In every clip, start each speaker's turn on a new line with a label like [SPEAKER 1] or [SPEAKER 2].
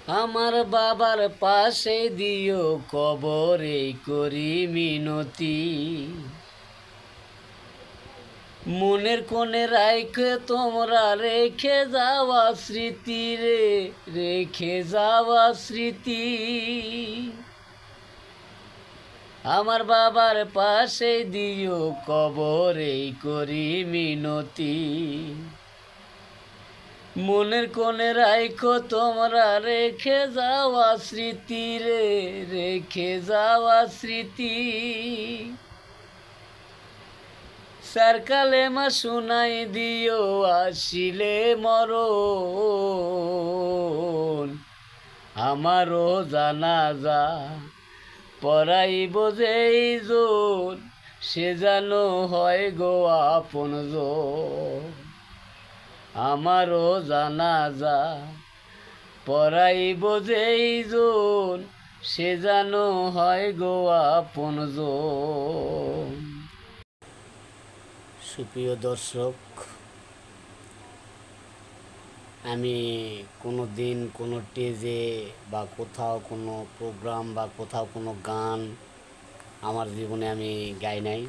[SPEAKER 1] আমার বাবার পাশে দিও কবরে করি মিনতি, মনের কোণে রাইখে তোমরা রেখে যাওয়া স্মৃতি রে, রেখে যাওয়া স্মৃতি। আমার বাবার পাশে দিও কবরে করি মিনতি, মনের কোণে রাইখো তোমরা রেখে যাওয়া স্মৃতি রে, রেখে যাওয়া স্মৃতি। স্যার কালেমা শুনাই দিও আসিলে মরণ, আমারও জানাজা পড়াইব যেই জন, সে যেন হয় গো আপনজন। আমারও জানাজা পড়াইব যেই জন, সে যেন হয় গো আপনজন। সুপ্রিয় দর্শক, আমি কোনো দিন কোনো স্টেজে বা কোথাও কোনো প্রোগ্রাম বা কোথাও কোনো গান আমার জীবনে আমি গাই নাই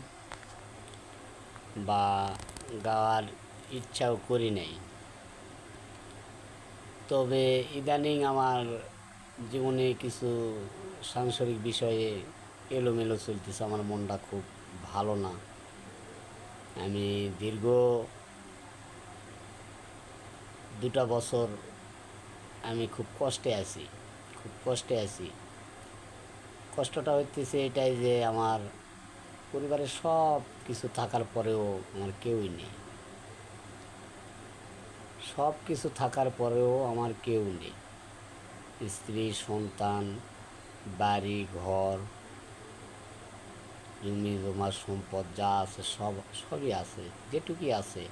[SPEAKER 1] বা গাওয়ার ইচ্ছাও করি নাই। তবে ইদানিং আমার জীবনে কিছু সাংসারিক বিষয়ে এলোমেলো চলতেছে, আমার মনটা খুব ভালো না। আমি দীর্ঘ 2 বছর আমি খুব কষ্টে আছি, খুব কষ্টে আছি। কষ্টটা হইতেছে এটাই যে আমার পরিবারের সব কিছু থাকার পরেও আমার কেউই নেই, সব কিছু থাকার পরেও আমার কেউ নেই। স্ত্রী, সন্তান, বাড়ি ঘর, জমি জমা সম্পদ যা আছে সবই আছে, যেটুকুই আছে,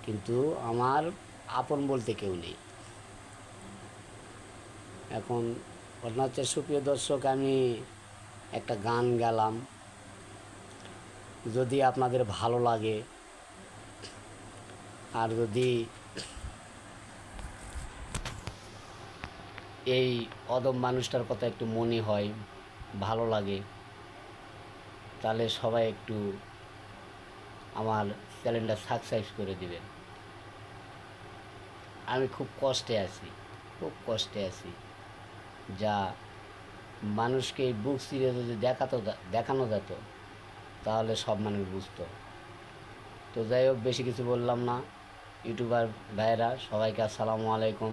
[SPEAKER 1] কিন্তু আমার আপন বলতে কেউ নেই। এখন ঘটনা হচ্ছে, সুপ্রিয় দর্শক, আমি একটা গান গালাম, যদি আপনাদের ভালো লাগে আর যদি এই অদম মানুষটার কথা একটু মনে হয়, ভালো লাগে, তাহলে সবাই একটু আমার চ্যানেলটা সাবস্ক্রাইব করে দিবেন। আমি খুব কষ্টে আছি, খুব কষ্টে আছি, যা মানুষকে এই বুক চিরে যদি দেখানো যেত তাহলে সব মানুষ বুঝতো। তো যাই হোক, বেশি কিছু বললাম না। ইউটিউবার ভাইয়েরা সবাইকে আসসালামু আলাইকুম।